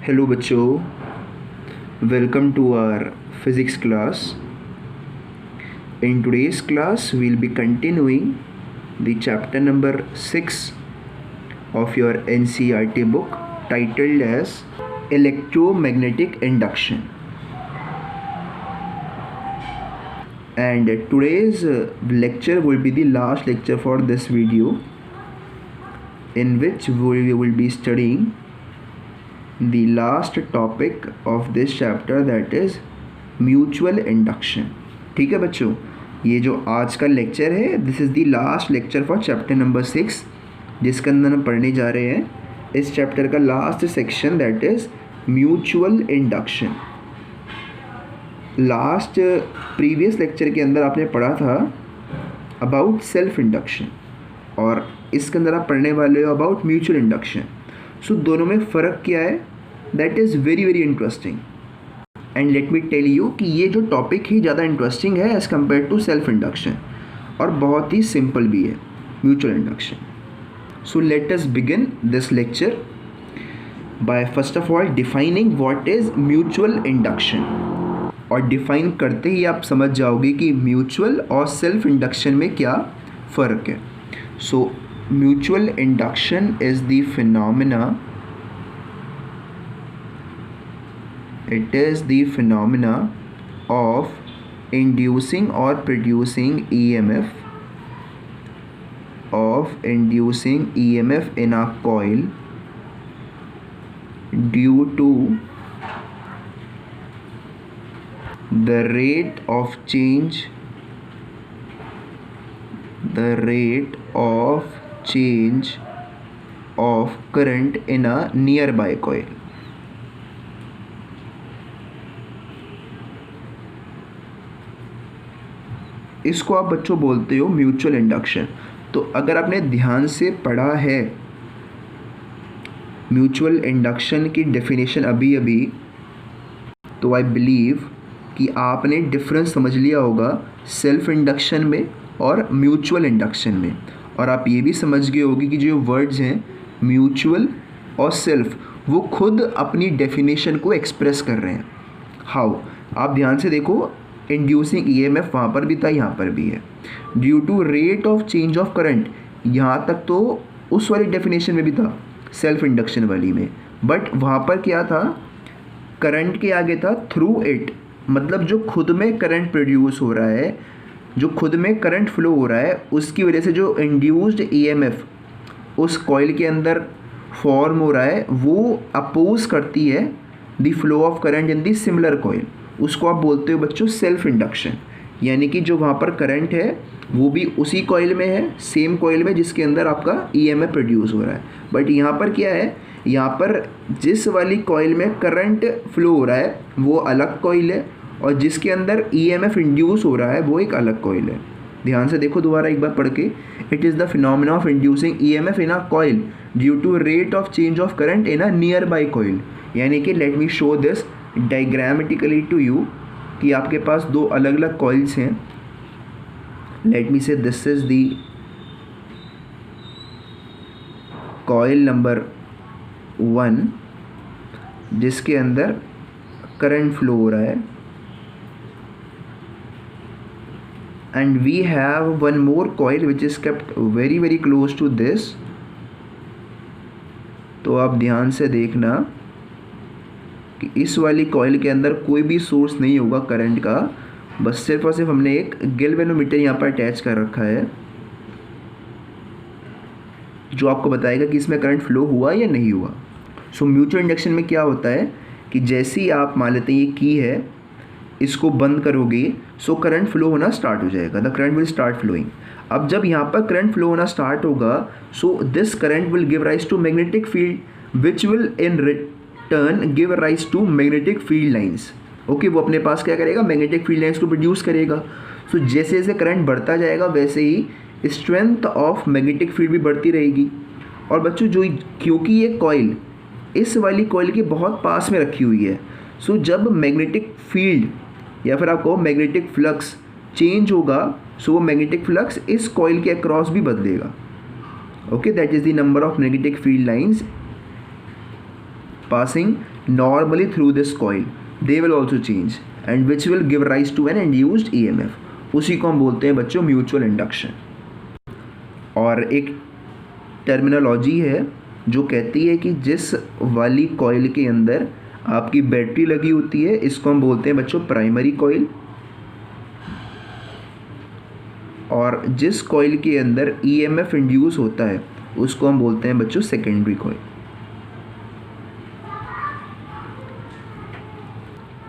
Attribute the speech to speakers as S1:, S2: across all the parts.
S1: Hello बच्चों, welcome to our physics class. In today's class, we'll be continuing the chapter number 6 of your NCERT book titled as Electromagnetic Induction. And today's lecture will be the last lecture for this video, in which we will be studying the last topic of this chapter, that is mutual induction. ठीक है बच्चों, ये जो आज का lecture है, this is the last lecture for chapter number 6, जिसके अंदर हम पढ़ने जा रहे हैं इस चैप्टर का last section, that is mutual induction. Last previous lecture के अंदर आपने पढ़ा था अबाउट सेल्फ इंडक्शन, और इसके अंदर आप पढ़ने वाले हो अबाउट म्यूचुअल इंडक्शन. सो दोनों में फ़र्क क्या है, that is very very interesting. And let me tell you कि ये जो टॉपिक ही ज़्यादा इंटरेस्टिंग है as compare to self induction, और बहुत ही सिंपल भी है mutual induction. So let us begin this lecture by first of all defining what is mutual induction. और डिफाइन करते ही आप समझ जाओगे कि म्यूचुअल और सेल्फ इंडक्शन में क्या फ़र्क है. सो mutual induction is the phenomena, it is the phenomena of inducing or producing EMF in a coil due to the rate of change of current in a nearby coil. इसको आप बच्चों बोलते हो mutual induction. तो अगर आपने ध्यान से पढ़ा है म्यूचुअल इंडक्शन की डेफिनेशन अभी तो आई बिलीव कि आपने डिफरेंस समझ लिया होगा सेल्फ इंडक्शन में और म्यूचुअल इंडक्शन में. और आप ये भी समझ गए होगी कि जो वर्ड्स हैं म्यूचुअल और सेल्फ, वो खुद अपनी डेफिनेशन को एक्सप्रेस कर रहे हैं. हाउ, आप ध्यान से देखो, इंड्यूसिंग EMF वहाँ पर भी था, यहाँ पर भी है. Due to rate of change of current, यहाँ तक तो उस वाली डेफिनेशन में भी था सेल्फ इंडक्शन वाली में, बट वहाँ पर क्या था, करंट के आगे था थ्रू इट, मतलब जो खुद में करंट प्रोड्यूस हो रहा है, जो खुद में करंट फ्लो हो रहा है, उसकी वजह से जो इंड्यूस्ड EMF उस कॉइल के अंदर फॉर्म हो रहा है, वो अपोज करती है the flow of current in the similar coil. उसको आप बोलते हो बच्चों सेल्फ इंडक्शन. यानी कि जो वहाँ पर करंट है वो भी उसी कॉइल में है, सेम कॉइल में जिसके अंदर आपका EMF प्रोड्यूस हो रहा है. बट यहाँ पर क्या है, यहाँ पर जिस वाली कॉइल में करंट फ्लो हो रहा है वो अलग कॉइल है, और जिसके अंदर EMF इंड्यूस हो रहा है वो एक अलग कॉइल है. ध्यान से देखो दोबारा एक बार पढ़ के, it is the phenomena of inducing EMF in a coil due to rate of change of current in a nearby coil. यानी कि let me show this diagrammatically to you कि आपके पास दो अलग अलग कॉइल्स हैं. Late me say this is the coil number 1 जिसके अंदर करंट फ्लो हो रहा है, and we have one more coil which is kept very very close to this. तो आप ध्यान से देखना कि इस वाली कॉइल के अंदर कोई भी सोर्स नहीं होगा करंट का, बस सिर्फ और सिर्फ हमने एक गैल्वेनोमीटर यहाँ पर अटैच कर रखा है जो आपको बताएगा कि इसमें करंट फ्लो हुआ या नहीं हुआ. सो म्यूचुअल इंडक्शन में क्या होता है कि जैसे ही आप मान लेते हैं ये की है, इसको बंद करोगे सो करंट फ्लो होना स्टार्ट हो जाएगा, the current will start flowing. अब जब यहाँ पर करंट फ्लो होना स्टार्ट होगा, so this current will give rise to magnetic field which will in return give rise to magnetic field lines. Okay, वो अपने पास क्या करेगा, मैग्नेटिक फील्ड लाइंस को प्रोड्यूस करेगा. सो जैसे जैसे करंट बढ़ता जाएगा वैसे ही स्ट्रेंथ ऑफ मैग्नेटिक फील्ड भी बढ़ती रहेगी. और बच्चों जो, क्योंकि ये कॉइल इस वाली कॉइल के बहुत पास में रखी हुई है, सो जब मैग्नेटिक फील्ड या फिर आप कहो मैग्नेटिक फ्लक्स चेंज होगा, सो वो मैग्नेटिक फ्लक्स इस कॉइल के अक्रॉस भी बदलेगा. Okay, that is the number of magnetic field lines passing normally through this coil, they will also change and which will give rise to an induced EMF. उसी को हम बोलते हैं बच्चों म्यूचुअल इंडक्शन। और एक टर्मिनोलॉजी है जो कहती है कि जिस वाली कॉइल के अंदर आपकी बैटरी लगी होती है, इसको हम बोलते हैं बच्चों प्राइमरी कॉइल, और जिस कॉइल के अंदर ईएमएफ इंड्यूस होता है उसको हम बोलते हैं बच्चों सेकेंडरी कॉइल।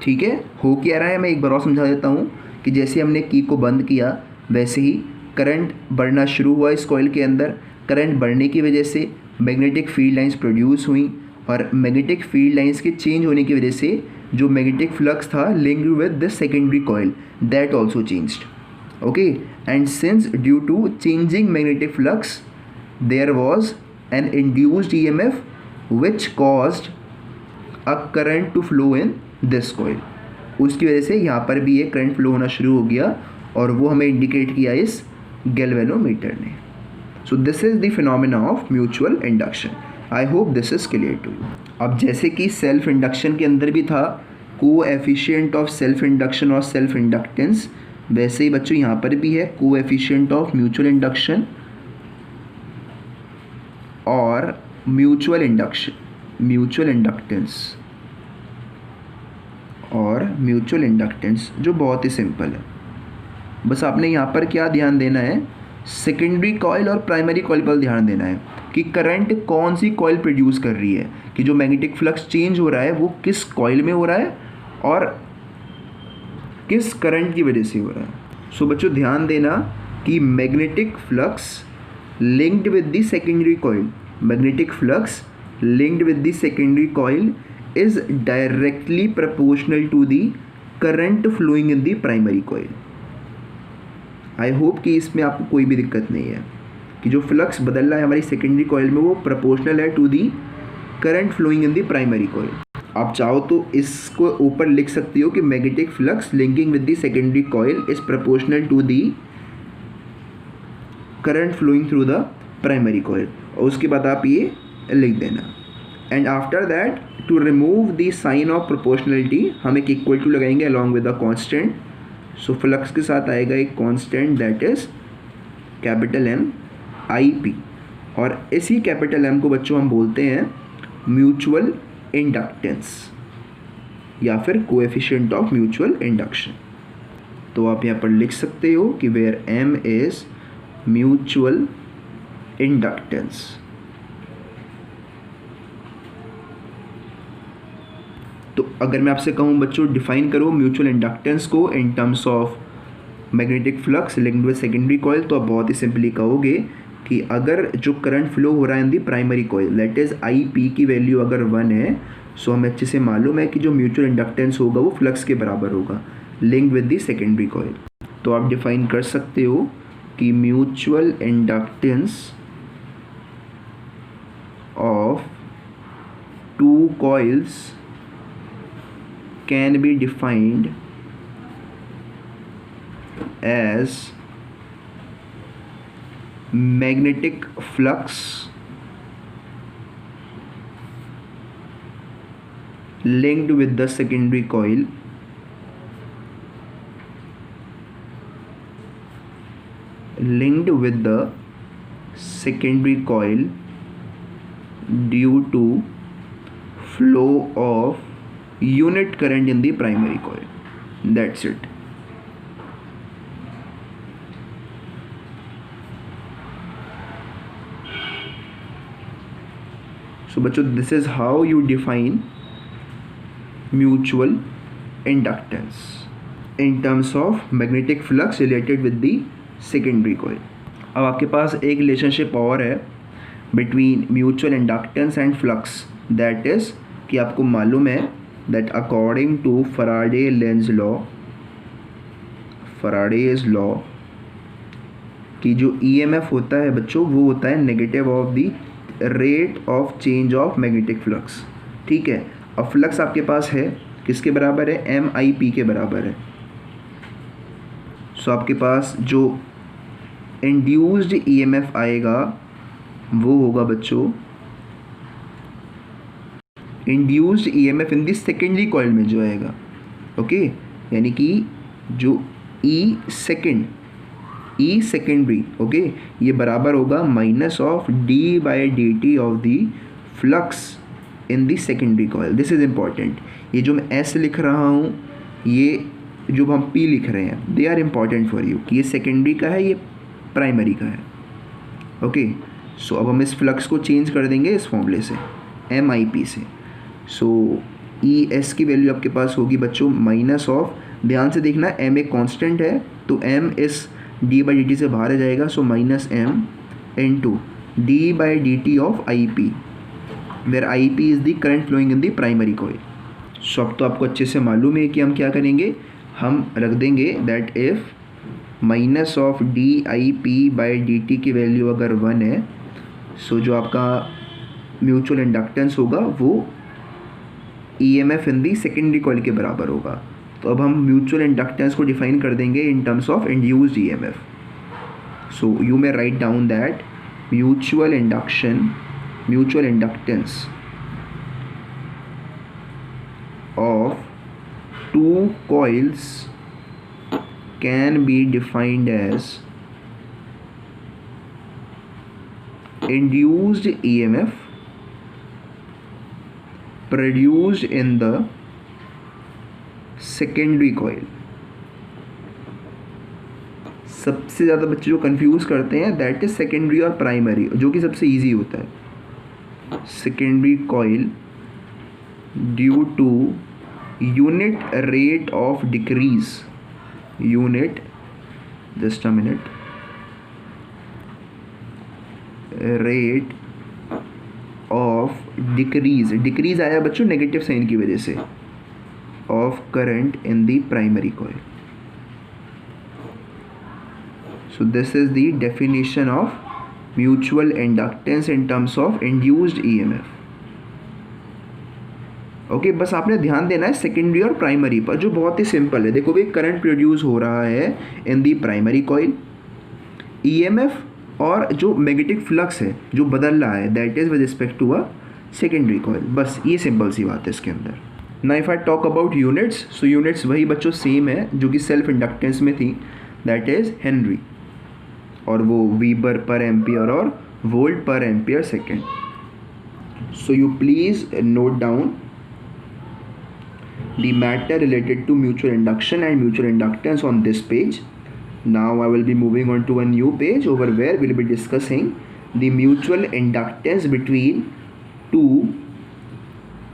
S1: ठीक है, हो क्या रहा है मैं एक बार और समझा देता हूँ कि जैसे हमने की को बंद किया वैसे ही करंट बढ़ना शुरू हुआ इस कॉइल के अंदर। करंट बढ़ने की वजह से मैग्नेटिक फील्ड लाइंस प्रोड्यूस हुई और मैग्नेटिक फील्ड लाइंस के चेंज होने की वजह से जो मैग्नेटिक फ्लक्स था linked with the secondary coil, that also changed. Okay, and since due to changing magnetic flux there was an induced EMF which caused a current to flow in this coil, उसकी वजह से यहाँ पर भी ये current flow होना शुरू हो गया और वो हमें इंडिकेट किया इस गैल्वेनोमीटर ने। So this is the phenomena of mutual induction. I hope this is clear to you. अब जैसे कि सेल्फ इंडक्शन के अंदर भी था कोएफिशिएंट ऑफ सेल्फ इंडक्शन और सेल्फ इंडक्टेंस, वैसे ही बच्चों यहाँ पर भी है कोएफिशिएंट ऑफ म्यूचुअल इंडक्शन और म्यूचुअल इंडक्टेंस और म्यूचुअल इंडक्टेंस, जो बहुत ही सिंपल है। बस आपने यहाँ पर क्या ध्यान देना है, सेकेंडरी कॉइल और प्राइमरी कॉइल पर ध्यान देना है कि करंट कौन सी कॉइल प्रोड्यूस कर रही है, कि जो मैग्नेटिक फ्लक्स चेंज हो रहा है वो किस कॉइल में हो रहा है और किस करंट की वजह से हो रहा है। सो बच्चों ध्यान देना कि magnetic flux linked with the secondary coil, magnetic flux linked with the secondary coil is directly proportional to the current flowing in the primary coil. I hope कि इसमें आपको कोई भी दिक्कत नहीं है कि जो फ्लक्स बदल रहा है हमारी सेकेंडरी कॉइल में वो प्रोपोर्शनल है to the current flowing in the primary coil. आप चाहो तो इसको ऊपर लिख सकती हो कि magnetic flux linking with the secondary coil is proportional to the current flowing through the primary coil, और उसके बाद आप ये लिख देना। And after that to remove the sign of proportionality हम एक इक्वल टू लगाएंगे along with the constant. So flux के साथ आएगा एक constant that is capital M I P, और इसी कैपिटल एम को बच्चों हम बोलते हैं म्यूचुअल इंडक्टेंस या फिर कोएफिशिएंट ऑफ म्यूचुअल इंडक्शन। तो आप यहाँ पर लिख सकते हो कि where M is mutual inductance. तो अगर मैं आपसे कहूँ बच्चों डिफाइन करो म्यूचुअल इंडक्टेंस को in terms of magnetic flux linked with secondary coil, तो आप बहुत ही सिंपली कहोगे कि अगर जो करंट फ्लो हो रहा है in the primary coil that is I P की वैल्यू अगर 1 है, सो हमें अच्छे से मालूम है कि जो म्यूचुअल इंडक्टेंस होगा वो फ्लक्स के बराबर होगा link with the secondary coil. तो आप डिफाइन कर सकते हो कि mutual inductance of two coils can be defined as magnetic flux linked with the secondary coil due to flow of unit current in the primary coil. That's it. So बच्चों this is how you define mutual inductance in terms of magnetic flux related with the secondary coil. अब आपके पास एक relationship और है between mutual inductance and flux, that is कि आपको मालूम है that according to Faraday's law कि जो EMF होता है बच्चों वो होता है negative of the rate of change of magnetic flux. ठीक है, अब फ्लक्स आपके पास है किसके बराबर है, एम आई पी के बराबर है। सो आपके पास जो इंड्यूस्ड ईएमएफ आएगा वो होगा बच्चों induced EMF in the secondary coil में जो आएगा, ओके, यानी कि जो ई सेकेंडरी, ओके, ये बराबर होगा minus of D by D T of the flux in the secondary coil. This is important. ये जो मैं एस लिख रहा हूँ, ये जो हम पी लिख रहे हैं, they are important for you कि ये सेकेंडरी का है, ये प्राइमरी का है, ओके। सो अब हम इस फ्लक्स को चेंज कर देंगे इस फॉर्मूले से, एम आई पी से। सो ई एस की वैल्यू आपके पास होगी बच्चों माइनस ऑफ, ध्यान से देखना एम एक कांस्टेंट है तो एम इस डी बाई डी टी से बाहर आ जाएगा, so minus M into D by D T of I P, where I P is the current flowing in the primary coil. So अब तो आपको अच्छे से मालूम है कि हम क्या करेंगे, हम रख देंगे that if minus of D I P by D T की वैल्यू अगर 1 है, सो जो आपका म्यूचुअल इंडक्टेंस होगा वो EMF in the secondary coil के बराबर होगा। तो अब हम म्यूचुअल इंडक्टेंस को डिफाइन कर देंगे in terms of induced EMF. So you may write down that mutual inductance of two coils can be defined as induced EMF produced in the secondary coil। सबसे ज़्यादा बच्चे जो कंफ्यूज करते हैं that is secondary और primary, जो कि सबसे इजी होता है। Secondary coil due to unit rate of decrease, unit, just a minute, rate of decrease आया बच्चों नेगेटिव साइन की वजह से, of current in the primary coil। So this is the definition of mutual inductance in terms of induced EMF। Okay बस आपने ध्यान देना है सेकेंडरी और प्राइमरी पर, जो बहुत ही सिंपल है। देखो भाई करंट प्रोड्यूस हो रहा है in the primary coil, EMF और जो मैग्नेटिक फ्लक्स है जो बदल रहा है that is with respect to a secondary coil. बस ये सिंपल सी बात है इसके अंदर। ना if I talk about units, so units वही बच्चों सेम है जो कि सेल्फ इंडक्टेंस में थी, दैट इज हेनरी, और वो वीबर पर एम्पियर और वोल्ट पर ampere second. So you please note down the matter related to mutual induction and mutual inductance on this page. Now I will be moving on to a new page over where we will be discussing the mutual inductance between two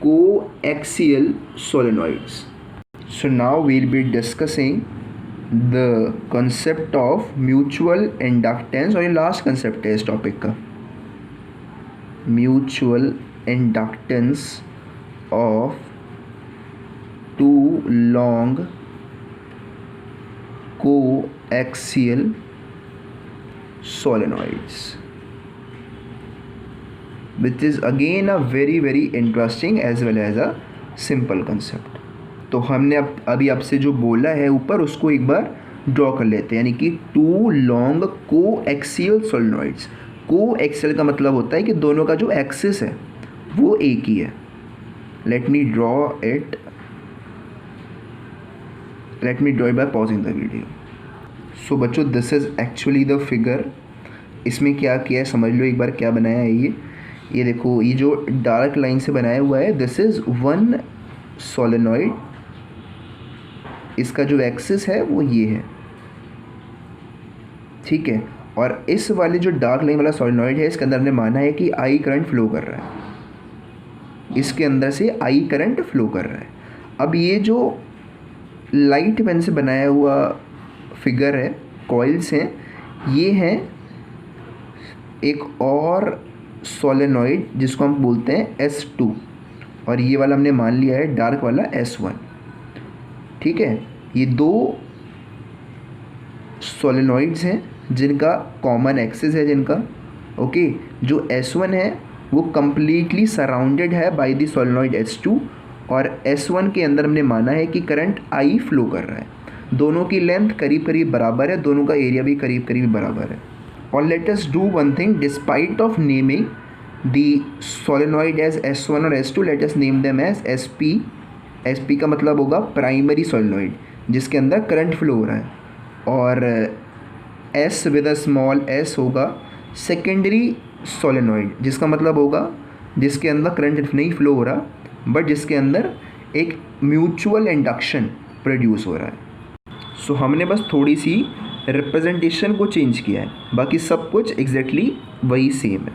S1: coaxial solenoids. So now we will be discussing the concept of mutual inductance, और ये last concept है इस topic का, mutual inductance of two long coaxial solenoids, which is again a very interesting as well as a simple concept। तो हमने अभी आपसे जो बोला है ऊपर उसको एक बार ड्रॉ कर लेते हैं, यानी कि to long coaxial solenoids. Coaxial का मतलब होता है कि दोनों का जो एक्सिस है वो एक ही है। Let me draw it by pausing the video। सो बच्चों this is actually the figure. इसमें क्या किया है समझ लो एक बार, क्या बनाया है ये देखो, ये जो डार्क लाइन से बनाया हुआ है दिस इज़ वन सोलेनॉइड, इसका जो एक्सिस है वो ये है, ठीक है। और इस वाले जो डार्क लाइन वाला सोलेनॉइड है इसके अंदर हमने माना है कि आई करंट फ्लो कर रहा है, इसके अंदर से आई करंट फ्लो कर रहा है। अब ये जो लाइट पेन से बनाया हुआ फिगर है, कॉइल्स हैं, ये हैं एक और सोलेनॉइड जिसको हम बोलते हैं S2, और ये वाला हमने मान लिया है डार्क वाला S1, ठीक है। ये दो सोलेनॉइड्स हैं जिनका कॉमन एक्सिस है जिनका, ओके। जो S1 है वो कम्प्लीटली सराउंडेड है बाय द सोलेनॉइड S2, और S1 के अंदर हमने माना है कि करंट I फ्लो कर रहा है। दोनों की लेंथ करीब करीब बराबर है, दोनों का एरिया भी करीब करीब बराबर है। और late us do one thing, despite of naming the solenoid as S1 और S2, let us name them as SP. SP का मतलब होगा प्राइमरी सोलेनॉइड जिसके अंदर करंट फ्लो हो रहा है, और S with a small s होगा सेकेंडरी सोलेनॉइड जिसका मतलब होगा जिसके अंदर करंट नहीं फ्लो हो रहा बट जिसके अंदर एक म्यूचुअल इंडक्शन प्रोड्यूस हो रहा है। सो हमने बस थोड़ी सी रिप्रेजेंटेशन को चेंज किया है, बाकी सब कुछ एग्जैक्टली वही सेम है।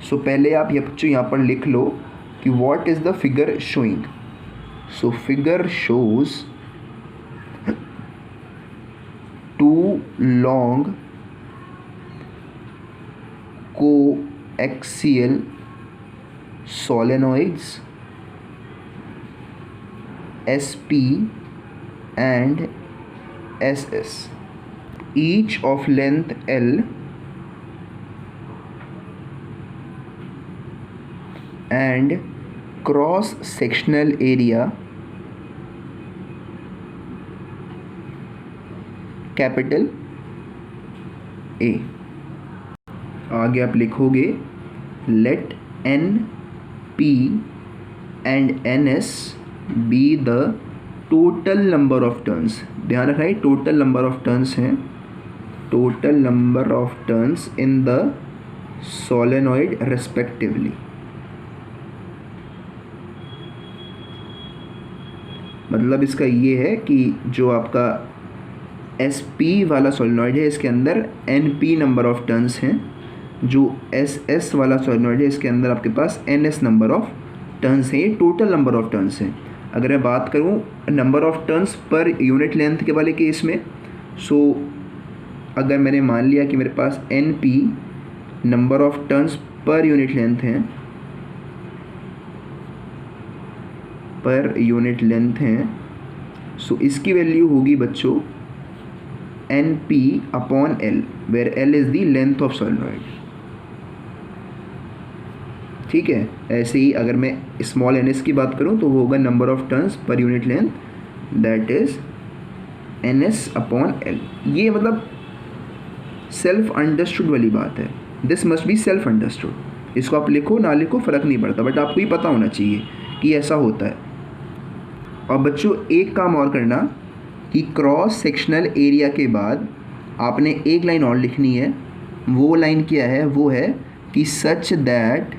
S1: सो पहले आप ये बच्चों यहाँ पर लिख लो कि what is the figure showing. So figure shows two long coaxial solenoids SP and SS, each of length L and cross sectional area capital A। आगे आप लिखोगे let NP and NS be the total number of turns. ध्यान रखना है total number of turns हैं, total number of turns in the solenoid respectively. मतलब इसका ये है कि जो आपका SP वाला सोलेनॉइड है इसके अंदर NP नंबर ऑफ टर्न्स हैं, जो SS वाला सोलेनॉइड है इसके अंदर आपके पास NS नंबर ऑफ टर्न्स हैं। ये टोटल नंबर ऑफ टर्न्स हैं। अगर मैं बात करूँ number of turns per unit length के वाले केस में, सो अगर मैंने मान लिया कि मेरे पास NP number of turns per unit length हैं, पर यूनिट लेंथ हैं, सो इसकी वैल्यू होगी बच्चों NP upon L, where L is the length of solenoid. ठीक है, ऐसे ही अगर मैं स्मॉल NS की बात करूं तो वो होगा number of turns per unit length, that is NS upon L। ये मतलब सेल्फ अंडरस्टूड वाली बात है, this must be self understood. इसको आप लिखो ना लिखो फ़र्क नहीं पड़ता, बट आपको ही पता होना चाहिए कि ऐसा होता है। और बच्चों एक काम और करना कि क्रॉस सेक्शनल एरिया के बाद आपने एक लाइन और लिखनी है। वो लाइन क्या है? वो है कि such that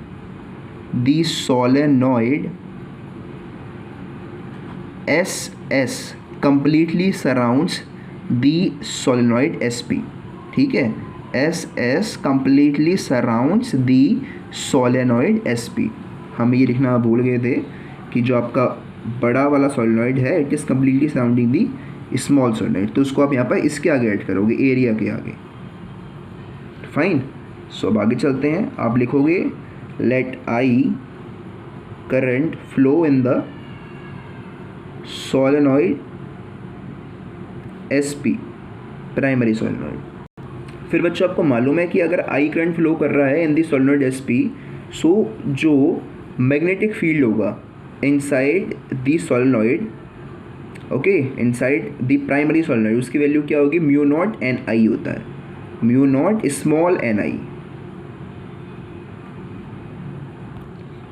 S1: the solenoid SS completely surrounds the solenoid SP। ठीक है, SS completely surrounds the solenoid SP। हम ये लिखना भूल गए थे कि जो आपका बड़ा वाला सोलेनॉइड है it is completely surrounding the small solenoid, तो उसको आप यहाँ पर इसके आगे ऐड करोगे, एरिया के आगे। फाइन। सो अब आगे चलते हैं। आप लिखोगे let I current flow in the solenoid SP, primary solenoid. फिर बच्चों आपको मालूम है कि अगर I करंट फ्लो कर रहा है इन दी सोलेनॉइड SP, सो जो मैग्नेटिक फील्ड होगा inside the solenoid, okay, inside the primary solenoid, उसकी वैल्यू क्या होगी? म्यू नॉट NI होता है, म्यू नॉट स्मॉल NI।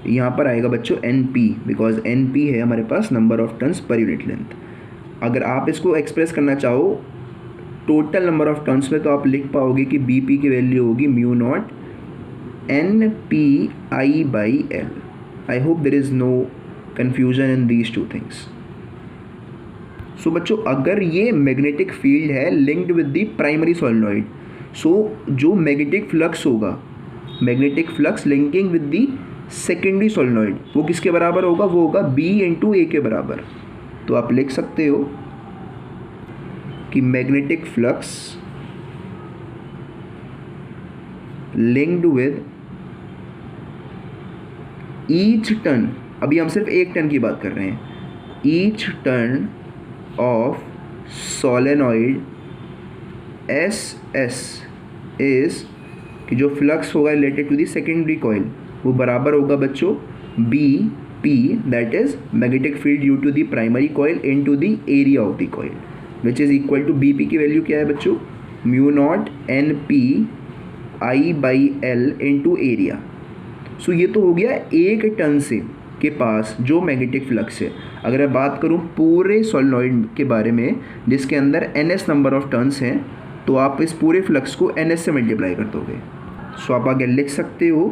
S1: यहाँ पर आएगा बच्चों NP, बिकॉज NP है हमारे पास number of turns per unit length. अगर आप इसको एक्सप्रेस करना चाहो टोटल नंबर ऑफ टर्न्स में, तो आप लिख पाओगे कि BP की वैल्यू होगी mu naught NPI by L। I hope there is no confusion in these two things. So बच्चों अगर ये मैग्नेटिक फील्ड है linked with the primary solenoid, so जो मैग्नेटिक फ्लक्स होगा, magnetic flux linking with the secondary solenoid, वो किसके बराबर होगा? वो होगा B इंटू A के बराबर। तो आप लिख सकते हो कि magnetic flux linked with each turn, अभी हम सिर्फ एक टर्न की बात कर रहे हैं, each turn of solenoid SS is कि जो फ्लक्स होगा related to the secondary coil, वो बराबर होगा बच्चों BP, that is magnetic field due to the primary coil into the area of the coil, which is equal to BP की value क्या है बच्चों? Mu naught NPI by L into area. So ये तो हो गया एक turn से के पास जो मैग्नेटिक फ्लक्स है। अगर मैं बात करूँ पूरे सोलेनॉइड के बारे में जिसके अंदर ns नंबर ऑफ टर्न्स हैं, तो आप इस पूरे फ्लक्स को ns से मल्टीप्लाई कर दोगे। सो आप आगे लिख सकते हो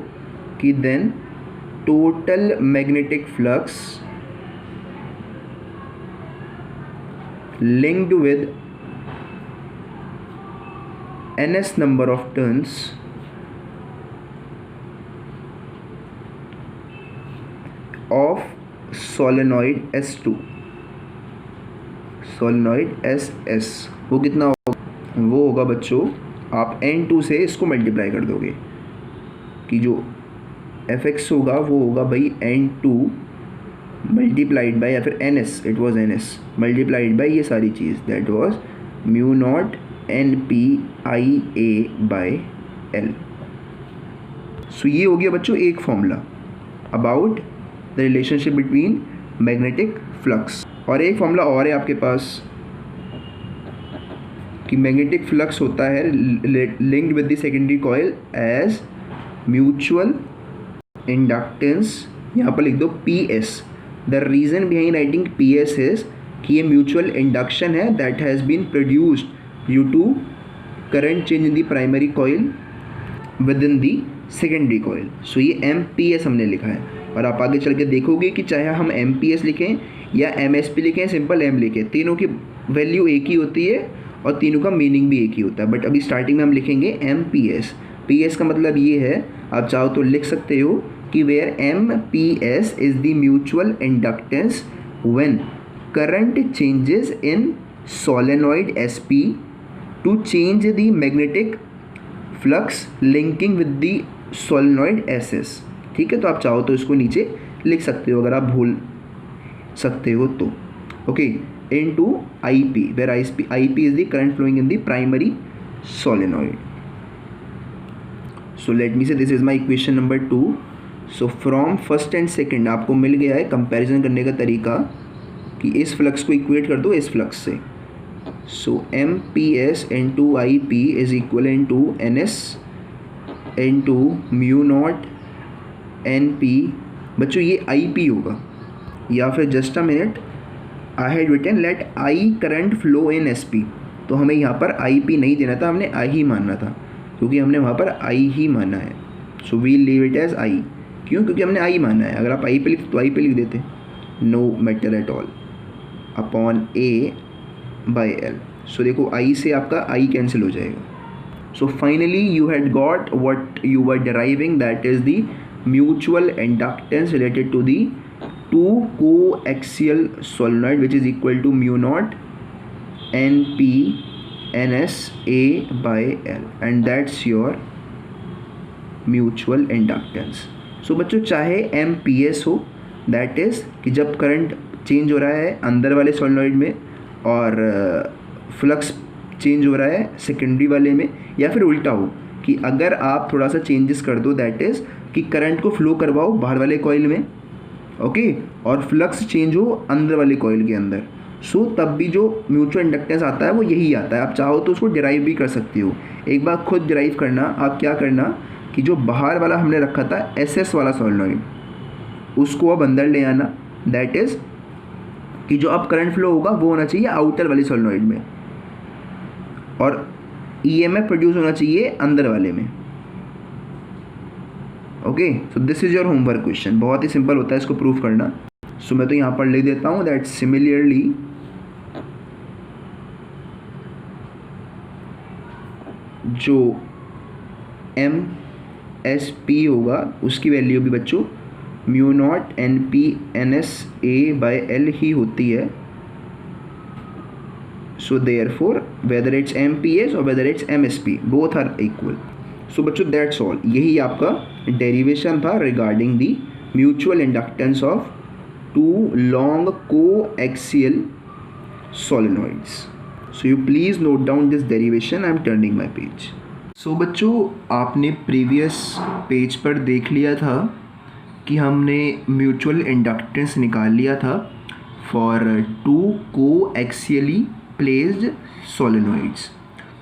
S1: कि then total magnetic flux linked with ns number of turns of solenoid S2, solenoid SS, वो कितना होगा? वो होगा बच्चों, आप N2 से इसको मल्टीप्लाई कर दोगे कि जो Fx होगा वो होगा भाई N2 मल्टीप्लाइड बाई, या फिर NS, it was NS multiplied by ये सारी चीज़, that was mu naught NPIA by L। So ये हो गया बच्चों एक formula about the relationship between magnetic flux. और एक फॉर्मूला और है आपके पास कि मैग्नेटिक फ्लक्स होता है linked with the secondary coil as mutual inductance, यहाँ पर लिख दो PS। The reason behind writing PS is कि ये म्यूचुअल इंडक्शन है that has been produced due to current change in the primary coil within the secondary coil. So ये MPS हमने लिखा है, और आप आगे चल के देखोगे कि चाहे हम MPS लिखें या MSP लिखें, सिंपल M लिखें, तीनों की वैल्यू एक ही होती है और तीनों का मीनिंग भी एक ही होता है। बट अभी स्टार्टिंग में हम लिखेंगे MPS। PS का मतलब ये है, आप चाहो तो लिख सकते हो कि where MPS is the mutual inductance when current changes in solenoid SP to change the magnetic flux linking with the solenoid SS। ठीक है, तो आप चाहो तो इसको नीचे लिख सकते हो अगर आप भूल सकते हो तो। Okay, into IP where IP is the current flowing in the primary solenoid. So let me say this is my equation number 2. So from first and second आपको मिल गया है कंपैरिजन करने का तरीका कि इस फ्लक्स को इक्वेट कर दो इस फ्लक्स से। So MPS into IP is equal into NS into mu naught NP। बच्चों ये IP होगा, या फिर just a minute, I had written let I current flow in SP, तो हमें यहाँ पर IP नहीं देना था, हमने I ही मानना था, क्योंकि हमने वहाँ पर I ही माना है। So we leave it as I, क्यों? क्योंकि हमने I माना है। अगर आप I पे लिखते तो I पे लिख देते, no matter at all, upon A by L। So देखो I से आपका I कैंसिल हो जाएगा। So finally you had got what you were deriving, that is the mutual inductance related to the two coaxial solenoid which is equal to mu naught NP NS A by L, and that's your mutual inductance. So बच्चों चाहे MPS हो, that is कि जब current change हो रहा है अंदर वाले सोलेनॉइड में और फ्लक्स चेंज हो रहा है सेकेंडरी वाले में, या फिर उल्टा हो कि अगर आप थोड़ा सा चेंजेस कर दो, दैट इज़ कि करंट को फ्लो करवाओ बाहर वाले कॉइल में, ओके, और फ्लक्स चेंज हो अंदर वाले कॉइल के अंदर। सो तब भी जो म्यूचुअल इंडक्टेंस आता है वो यही आता है। आप चाहो तो उसको डिराइव भी कर सकते हो। एक बार खुद डिराइव करना, आप क्या करना कि जो बाहर वाला हमने रखा था SS वाला सोलेनॉइड, उसको अब अंदर ले आना, दैट इज़ कि जो अब करंट फ्लो होगा वो होना चाहिए आउटर वाले सोलेनॉइड में, और EMF प्रोड्यूस होना चाहिए अंदर वाले में। Okay, so this is your homework question. बहुत ही सिंपल होता है इसको प्रूफ करना। सो मैं तो यहाँ पर लिख देता हूँ दैट सिमिलरली जो MSP होगा उसकी वैल्यू भी बच्चों mu naught NP NS A by L ही होती है। So therefore whether it's MPS और whether it's MSP, both are equal. So बच्चों दैट्स ऑल, यही आपका डेरिवेशन था regarding the mutual inductance of two long coaxial solenoids. So you please note down this derivation. I am turning my page. So बच्चों आपने previous page पर देख लिया था कि हमने म्यूचुअल इंडक्टेंस निकाल लिया था फॉर टू कोएक्सियली प्लेस्ड सोलेनॉइड्स।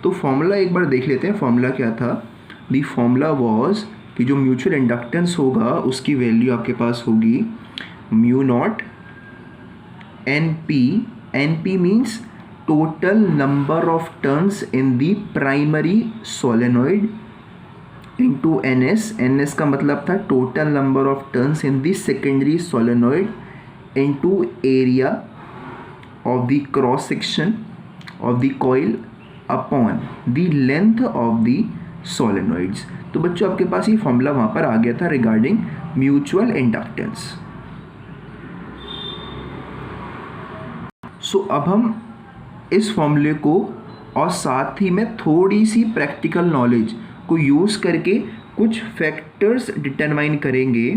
S1: तो फॉर्मूला एक बार देख लेते हैं, फॉर्मूला क्या था। द फॉर्मूला वाज कि जो म्यूचुअल इंडक्टेंस होगा उसकी वैल्यू आपके पास होगी mu naught N P means total number of turns in the primary solenoid into N S का मतलब था total number of turns in the secondary solenoid into area of the cross section of the coil upon the length of the solenoids. तो बच्चों आपके पास ये formula वहाँ पर आ गया था रिगार्डिंग म्यूचुअल इंडक्टेंस। सो अब हम इस फॉर्मूले को और साथ ही में थोड़ी सी प्रैक्टिकल नॉलेज को यूज़ करके कुछ फैक्टर्स डिटरमाइन करेंगे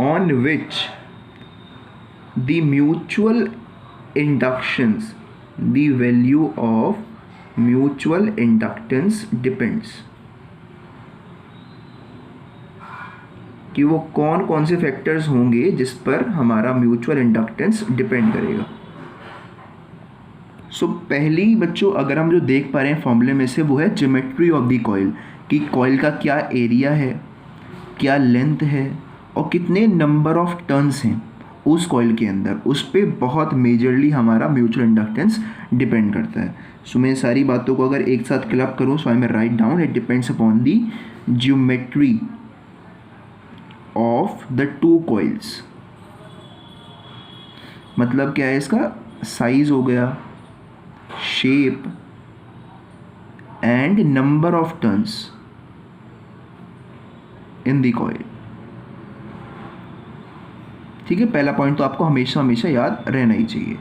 S1: on which the mutual inductions the value of mutual inductance depends, कि वो कौन कौन से फैक्टर्स होंगे जिस पर हमारा म्यूचुअल इंडक्टेंस डिपेंड करेगा। सो पहली बच्चों अगर हम जो देख पा रहे हैं फॉर्मूले में से वो है ज्योमेट्री ऑफ द कॉइल, कि कॉइल का क्या एरिया है, क्या लेंथ है और कितने नंबर ऑफ टर्न्स हैं उस कॉइल के अंदर, उस पर बहुत मेजरली हमारा म्यूचुअल इंडक्टेंस डिपेंड करता है। सो मैं सारी बातों को अगर एक साथ क्लब करूँ सो आई मैं write down it depends upon the geometry of the two coils. मतलब क्या है इसका, साइज हो गया, shape and number of turns in the coil. ठीक है, पहला पॉइंट तो आपको हमेशा हमेशा याद रहना ही चाहिए।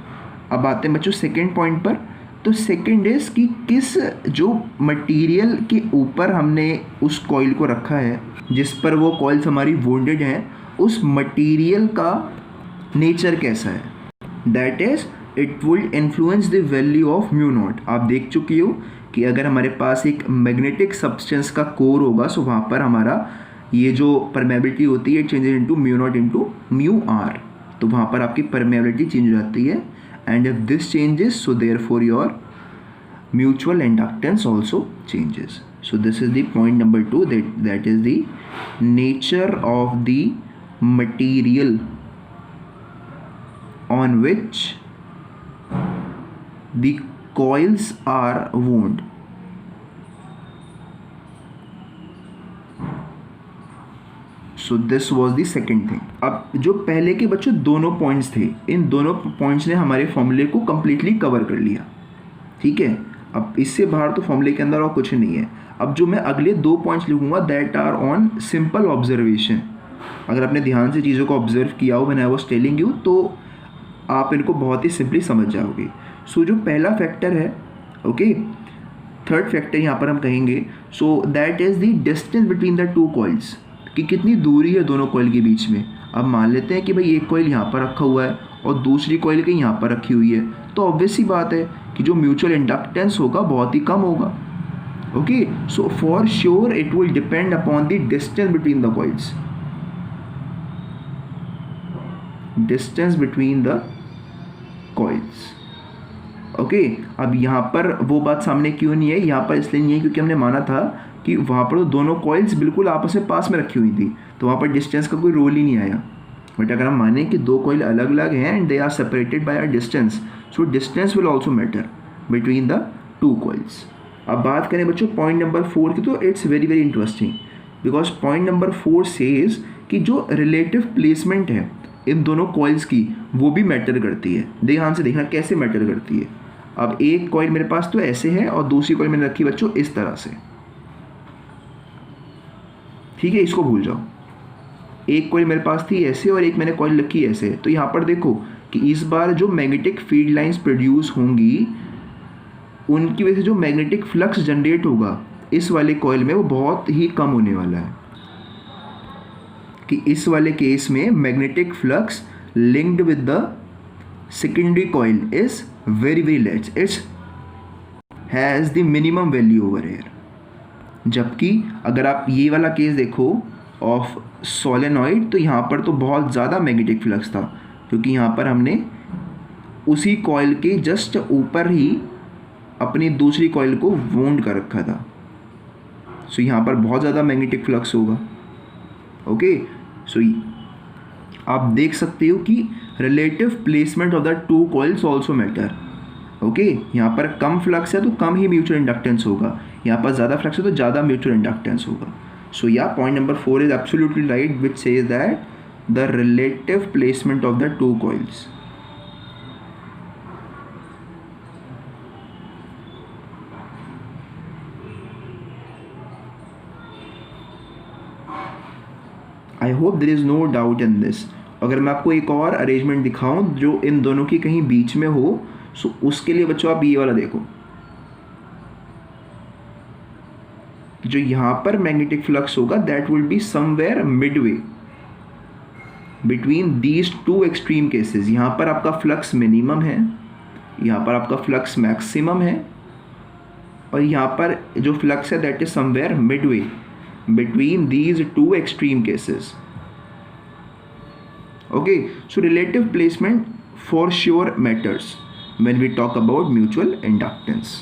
S1: अब आते हैं बच्चों सेकेंड पॉइंट पर। तो सेकेंड इज कि किस जो मटेरियल के ऊपर हमने उस कॉइल को रखा है, जिस पर वो कॉइल्स हमारी वोंडेड हैं, उस मटेरियल का नेचर कैसा है, that is it will influence the value of mu naught. आप देख चुकी हो कि अगर हमारे पास एक मैग्नेटिक सब्सटेंस का कोर होगा सो वहाँ पर हमारा ये जो परमेबिलिटी होती है it changes into mu naught into mu r, तो वहाँ पर आपकी परमेबिलिटी चेंज हो जाती है। And if this changes so therefore your mutual inductance also changes. So this is the point number 2, that is the nature of the material on which the coils are wound. So this was the second thing. अब जो पहले के बच्चों दोनों points थे, इन दोनों points ने हमारे फॉर्मूले को कंप्लीटली कवर कर लिया। ठीक है, अब इससे बाहर तो फॉर्मूले के अंदर और कुछ नहीं है। अब जो मैं अगले 2 पॉइंट्स लिखूंगा that are on simple observation. अगर आपने ध्यान से चीज़ों को ऑब्जर्व किया हो when I was telling you तो आप इनको बहुत ही सिंपली समझ जाओगे। सो जो पहला फैक्टर है, ओके, थर्ड फैक्टर यहाँ पर हम कहेंगे, so that is the distance between the two coils, कि कितनी दूरी है दोनों कॉइल के बीच में। अब मान लेते हैं कि भाई एक कॉइल यहाँ पर रखा हुआ है और दूसरी कॉइल कहीं यहाँ पर रखी हुई है, तो ऑब्वियस सी बात है कि जो म्यूचुअल इंडक्टेंस होगा बहुत ही कम होगा। Okay, so for sure it will depend upon the distance between the coils, distance between the coils. Okay, अब यहाँ पर वो बात सामने क्यों नहीं है, यहाँ पर इसलिए नहीं है क्योंकि हमने माना था कि वहाँ पर तो दोनों कॉइल्स बिल्कुल आपस में पास में रखी हुई थी, तो वहाँ पर डिस्टेंस का कोई रोल ही नहीं आया। बट अगर हम माने कि दो कॉइल अलग अलग हैं and they are separated by a distance, so distance will also matter between the two coils. अब बात करें बच्चों पॉइंट नंबर 4 की, तो it's very very interesting because point number 4 says कि जो रिलेटिव प्लेसमेंट है इन दोनों कॉइल्स की वो भी मैटर करती है। ध्यान से देखना कैसे मैटर करती है। अब एक कॉइल मेरे पास तो ऐसे है और दूसरी कॉइल मैंने रखी बच्चों इस तरह से। ठीक है, इसको भूल जाओ। एक कॉइल मेरे पास थी ऐसे और एक मैंने कॉइल रखी ऐसे, तो यहाँ पर देखो कि इस बार जो मैग्नेटिक फील्ड लाइंस प्रोड्यूस होंगी उनकी वजह से जो मैग्नेटिक फ्लक्स जनरेट होगा इस वाले कॉइल में वो बहुत ही कम होने वाला है। कि इस वाले केस में magnetic flux linked with the secondary coil is very very less, it's has the minimum value over here. जबकि अगर आप ये वाला केस देखो ऑफ सोलेनॉइड, तो यहाँ पर तो बहुत ज़्यादा मैग्नेटिक फ्लक्स था क्योंकि यहाँ पर हमने उसी कॉइल के जस्ट ऊपर ही अपनी दूसरी कॉइल को वोंड कर रखा था। सो यहाँ पर बहुत ज़्यादा मैग्नेटिक फ्लक्स होगा। ओके, सो आप देख सकते हो कि relative placement of the two coils also matter. Okay, यहाँ पर कम फ्लक्स है तो कम ही म्यूचुअल इंडक्टेंस होगा, यहाँ पर ज़्यादा फ्लक्स है तो ज़्यादा म्यूचुअल इंडक्टेंस होगा। सो या point number 4 is absolutely right which says that the relative placement of the two coils. I hope there is no doubt in this. अगर मैं आपको एक और अरेंजमेंट दिखाऊं जो इन दोनों की कहीं बीच में हो, सो उसके लिए बच्चों आप ये वाला देखो, जो यहाँ पर मैग्नेटिक फ्लक्स होगा that will be somewhere Midway between these two extreme cases. यहाँ पर आपका फ्लक्स मिनिमम है, यहाँ पर आपका फ्लक्स मैक्सिमम है, और यहाँ पर जो फ्लक्स है that is somewhere Midway between these two extreme cases. Okay, so relative placement for sure matters when we talk about mutual inductance,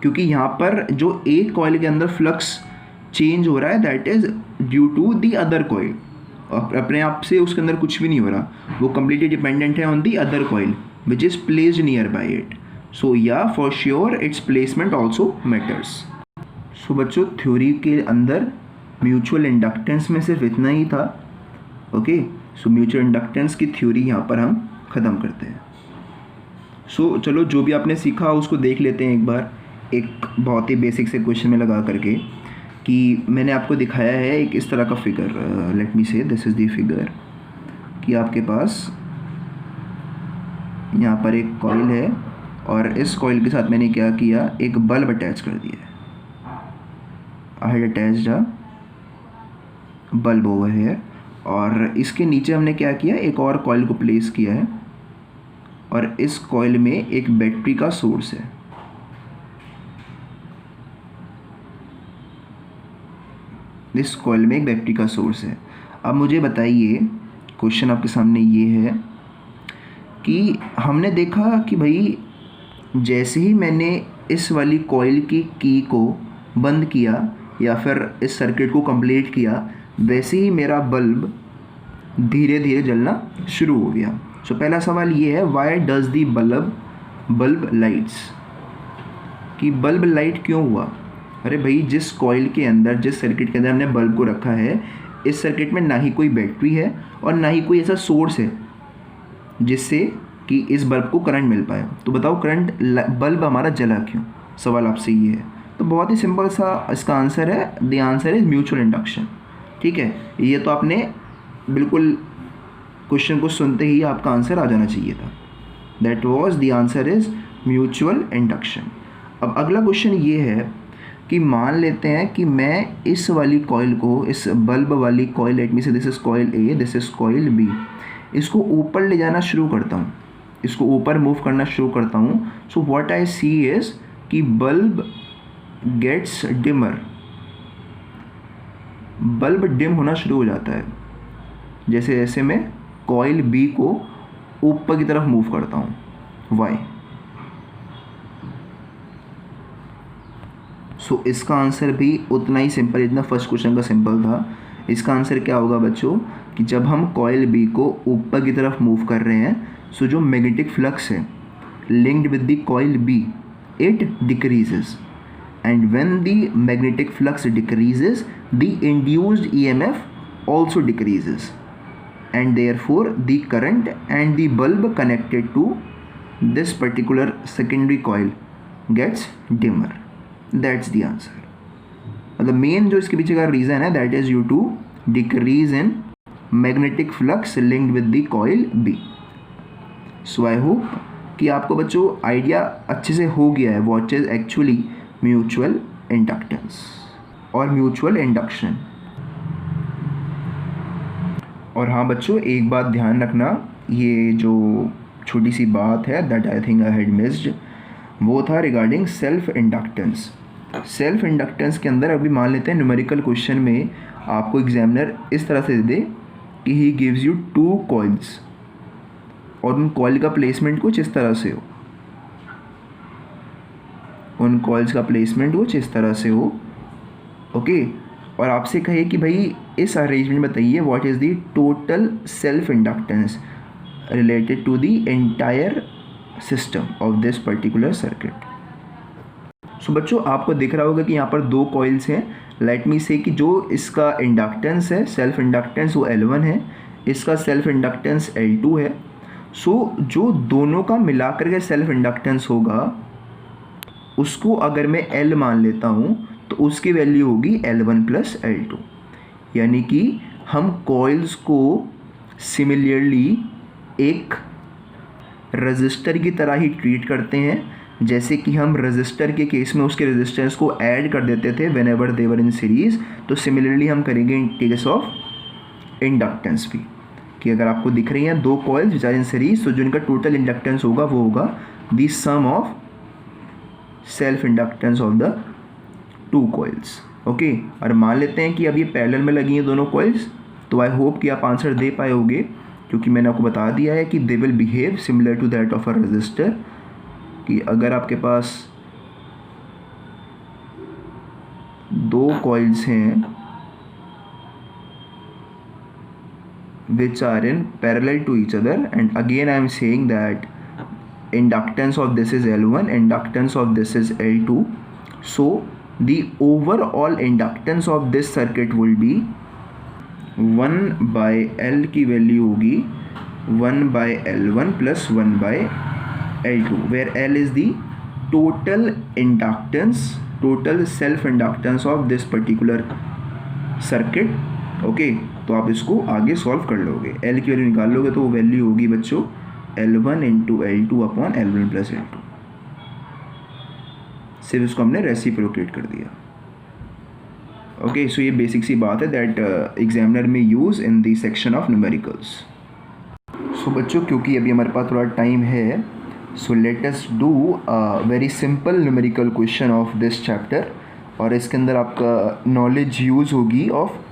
S1: क्योंकि यहाँ पर जो एक कॉइल के अंदर फ्लक्स चेंज हो रहा है that is due to the other coil, अपने आप से उसके अंदर कुछ भी नहीं हो रहा, वो completely डिपेंडेंट है on the other coil which is placed nearby it. So या for sure it's placement also matters. So बच्चों थ्योरी के अंदर म्यूचुअल इंडक्टेंस में सिर्फ इतना ही था। ओके, सो म्यूचुअल इंडक्टेंस की थ्योरी यहाँ पर हम ख़त्म करते हैं। सो चलो जो भी आपने सीखा उसको देख लेते हैं एक बार, एक बहुत ही बेसिक से क्वेश्चन में लगा करके, कि मैंने आपको दिखाया है एक इस तरह का figure, late me say this is the figure, कि आपके पास यहाँ पर एक कॉइल है और इस कॉइल के साथ मैंने क्या किया, एक बल्ब अटैच कर दिया है। I had attached a bulb over here, और इसके नीचे हमने क्या किया, एक और कॉइल को प्लेस किया है, और इस कॉइल में एक बैटरी का सोर्स है। इस कॉइल में एक बैटरी का सोर्स है। अब मुझे बताइए, क्वेश्चन आपके सामने ये है कि हमने देखा कि भाई जैसे ही मैंने इस वाली कॉइल की की को बंद किया या फिर इस सर्किट को कंप्लीट किया, वैसे ही मेरा बल्ब धीरे धीरे जलना शुरू हो गया। सो पहला सवाल ये है, why does the bulb lights, कि बल्ब लाइट क्यों हुआ। अरे भाई जिस कॉइल के अंदर, जिस सर्किट के अंदर हमने बल्ब को रखा है, इस सर्किट में ना ही कोई बैटरी है और ना ही कोई ऐसा सोर्स है जिससे कि इस बल्ब को करंट मिल पाए। तो बताओ बल्ब हमारा जला क्यों, सवाल आपसे ये है। तो बहुत ही सिंपल सा इसका आंसर है, the answer is mutual induction. ठीक है, ये तो आपने बिल्कुल क्वेश्चन को सुनते ही आपका आंसर आ जाना चाहिए था। That was the answer is mutual induction. अब अगला क्वेश्चन ये है कि मान लेते हैं कि मैं इस वाली कॉइल को, इस बल्ब वाली coil, let me say this is coil A, this is coil B, इसको ऊपर ले जाना शुरू करता हूँ, इसको ऊपर मूव करना शुरू करता हूँ। So what I see is कि bulb gets dimmer, bulb dim होना शुरू हो जाता है जैसे जैसे मैं कॉइल बी को ऊपर की तरफ मूव करता हूँ। वाई? सो इसका आंसर भी उतना ही सिंपल, इतना फर्स्ट क्वेश्चन का सिंपल था। इसका आंसर क्या होगा बच्चों, कि जब हम कॉइल बी को ऊपर की तरफ मूव कर रहे हैं, सो जो मैग्नेटिक फ्लक्स है linked with the coil B, it decreases, and when the magnetic flux decreases, the induced EMF also decreases, and therefore the current and the bulb connected to this particular secondary coil gets dimmer. That's the answer. The main जो इसके पीछे का reason है that is due to decrease in magnetic flux linked with the coil B. So I hope कि आपको बच्चों idea अच्छे से हो गया है what is actually mutual inductance और म्यूचुअल इंडक्शन। और हाँ बच्चों, एक बात ध्यान रखना, ये जो छोटी सी बात है that I think I had missed, वो था regarding self inductance. Self inductance के अंदर अभी मान लेते हैं न्यूमेरिकल क्वेश्चन में आपको एग्जामिनर इस तरह से दे दे कि ही गिव्स यू 2 कॉइल्स और उन कॉइल का प्लेसमेंट कुछ इस तरह से हो, उन कॉइल्स का प्लेसमेंट कुछ इस तरह से हो, ओके। और आपसे कहे कि भाई इस अरेंजमेंट बताइए what is the total self inductance related to the entire system of this particular circuit. So बच्चों आपको दिख रहा होगा कि यहाँ पर दो कॉइल्स हैं। लेट मी से कि जो इसका इंडक्टेंस है, सेल्फ इंडक्टेंस, वो L1 है, इसका सेल्फ इंडक्टेंस L2 है। सो जो दोनों का मिलाकर के सेल्फ इंडक्टेंस होगा उसको अगर मैं L मान लेता हूँ तो उसकी वैल्यू होगी L1 प्लस L2। यानी कि हम कॉइल्स को सिमिलरली एक रजिस्टर की तरह ही ट्रीट करते हैं, जैसे कि हम रजिस्टर के केस में उसके रेजिस्टेंस को ऐड कर देते थे when ever they were in series. तो सिमिलरली हम करेंगे इन केस ऑफ इंडक्टेंस भी, कि अगर आपको दिख रही हैं दो coils which are in series, तो जो इनका टोटल इंडक्टेंस होगा वो होगा the sum of self inductance of the two coils. Okay. और मान लेते हैं कि अब ये पैरेलल में लगी हैं दोनों कॉइल्स, तो आई होप कि आप आंसर दे पाए होगे, क्योंकि मैंने आपको बता दिया है कि they will behave similar to that of a resistor. कि अगर आपके पास दो कॉइल्स हैं which are in parallel to each other, and again I am saying that inductance of this is L1, inductance of this is L2, so the overall inductance of this circuit will be 1 by L की value होगी 1 by L1 plus 1 by L2, where L is the total inductance, total self inductance of this particular circuit। Okay. तो आप इसको आगे solve कर लोगे, L की value निकाल लोगे तो वो वैल्यू होगी बच्चों L1 into L2 upon L1 plus L2। सिर्फ इसको हमने रेसिप्रोकेट कर दिया। ओके। सो ये बेसिक सी बात है दैट एग्जामिनर में use in the section of numericals. So बच्चों क्योंकि अभी हमारे पास थोड़ा टाइम है, so let us do very simple numerical question of this chapter, और इसके अंदर आपका नॉलेज यूज़ होगी ऑफ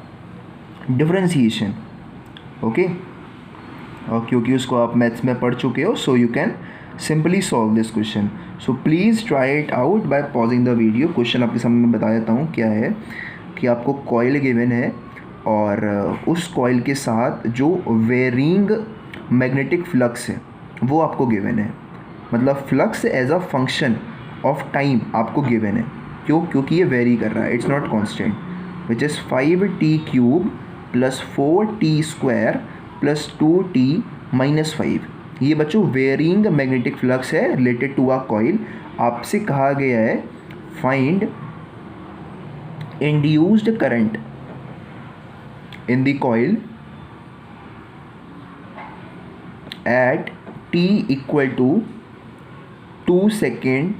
S1: डिफरेंशिएशन। ओके। और क्योंकि उसको आप मैथ्स में पढ़ चुके हो, so you can simply solve this question. So please try it out by pausing the video. Question आपके सामने बता देता हूँ क्या है, कि आपको कॉइल गिवन है और उस कॉइल के साथ जो वेरिंग मैग्नेटिक फ्लक्स है वो आपको गिवन है। मतलब flux as a function of time आपको गिवन है। क्यों? क्योंकि ये वेरी कर रहा है, it's not constant, which is 5t³ plus 4t square plus 2t minus 5। ये बच्चों वेरिंग मैग्नेटिक फ्लक्स है रिलेटेड टू अ कॉइल। आपसे कहा गया है find induced current in the coil at t equal to 2 seconds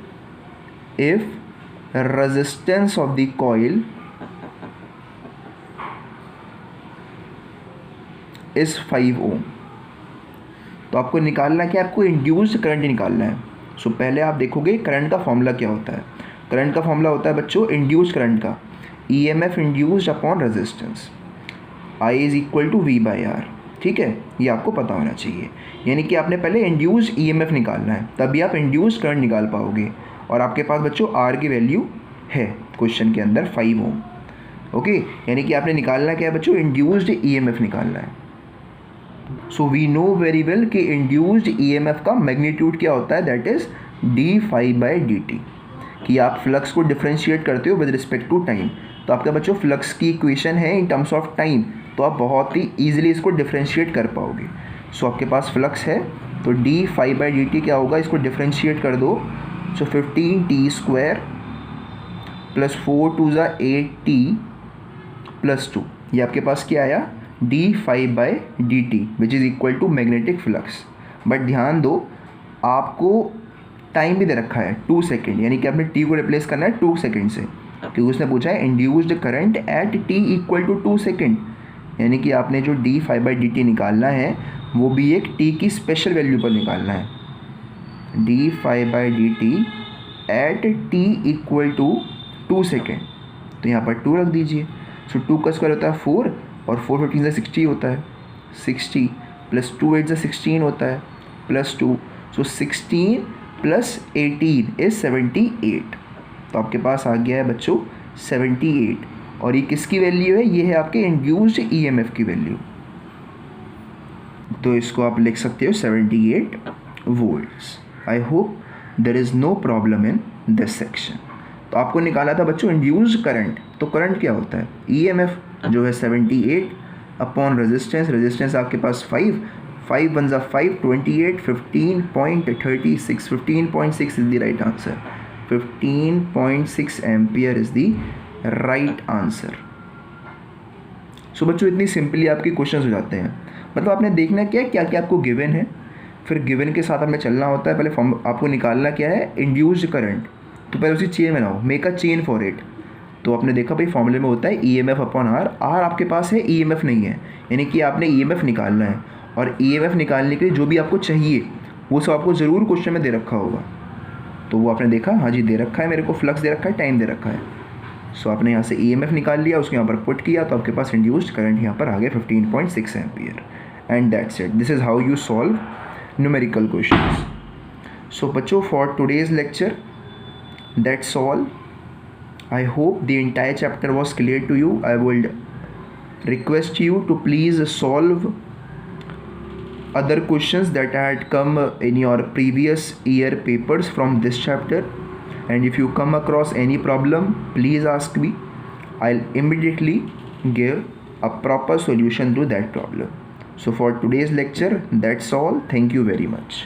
S1: if resistance of the coil is 5 ohm। तो आपको निकालना क्या है, आपको इंड्यूस्ड करंट निकालना है। सो पहले आप देखोगे करंट का फॉर्मूला क्या होता है। करंट का फॉर्मूला होता है बच्चों इंड्यूस्ड करंट का EMF induced upon resistance, I is equal to V by R। ठीक है, ये आपको पता होना चाहिए। यानी कि आपने पहले इंड्यूस्ड EMF निकालना है, तभी आप इंड्यूस्ड करंट निकाल पाओगे। और आपके पास बच्चों R की वैल्यू है क्वेश्चन के अंदर 5 ओम। ओके। यानी कि आपने निकालना क्या है बच्चों, इंड्यूस्ड EMF निकालना है। So we know very well कि इंड्यूस्ड EMF का मैग्नीट्यूड क्या होता है, दैट इज d∅dt। कि आप फ्लक्स को डिफ्रेंशिएट करते हो विद रिस्पेक्ट टू टाइम। तो आपका बच्चों फ्लक्स की इक्वेशन है इन टर्म्स ऑफ टाइम, तो आप बहुत ही ईजिली इसको डिफ्रेंशिएट कर पाओगे। सो आपके पास फ्लक्स है तो d∅dt क्या होगा, इसको डिफ्रेंशिएट कर दो। सो 15t स्क्वायर प्लस 4 2 ज़ा 8t प्लस 2, ये आपके पास क्या आया d∅dt which is equal to magnetic flux. But ध्यान दो आपको टाइम भी दे रखा है 2 सेकेंड, यानी कि आपने t को रिप्लेस करना है 2 सेकेंड से, क्योंकि उसने पूछा है induced current at t equal to 2 second. यानी कि आपने जो d∅dt निकालना है वो भी एक t की स्पेशल वैल्यू पर निकालना है। d∅dt at t equal to 2 second, तो यहाँ पर 2 रख दीजिए। सो 2 का स्क्वायर होता है 4 और 4 15 से 60 होता है, 60 प्लस 2 8 से 16 होता है प्लस 2। So 16 plus 18 is 78। तो आपके पास आ गया है बच्चों 78। और ये किसकी वैल्यू है, ये है आपके इंड्यूस्ड ईएमएफ की वैल्यू। तो इसको आप लिख सकते हो 78 volts. I hope there is no problem in this section. तो आपको निकाला था बच्चों इंड्यूस्ड करंट, तो करंट क्या होता है, ईएमएफ जो है 78 अपॉन रेजिस्टेंस, रेजिस्टेंस आपके पास 5 वन ज़ा 5, 28, 15.36, 15.6 is the right answer, 15.6 ampere is the right answer. So बच्चों इतनी सिंपली आपके क्वेश्चंस हो जाते हैं। मतलब आपने देखना क्या है, क्या क्या आपको गिवन है, फिर गिवन के साथ हमें चलना होता है। पहले फॉर्म आपको निकालना क्या है, इंड्यूस्ड करंट, तो पहले उसी चेन बनाओ, make a chain for it. तो आपने देखा भाई फॉर्मूले में होता है ईएमएफ अपॉन आर, आर आपके पास है, ईएमएफ नहीं है, यानी कि आपने ईएमएफ निकालना है। और ईएमएफ निकालने के लिए जो भी आपको चाहिए वो सब आपको ज़रूर क्वेश्चन में दे रखा होगा। तो वो आपने देखा, हाँ जी दे रखा है, मेरे को फ्लक्स दे रखा है, टाइम दे रखा है। सो आपने यहाँ से ईएमएफ निकाल लिया, उसको यहाँ पर पुट किया, तो आपके पास इंड्यूस्ड करंट यहाँ पर आ गया 15.6 ampere. And that's it, this is how you solve numerical questions. So बच्चों for today's lecture that's all. I hope the entire chapter was clear to you. I would request you to please solve other questions that had come in your previous year papers from this chapter, and if you come across any problem please ask me. I'll immediately give a proper solution to that problem. So for today's lecture that's all. Thank you very much.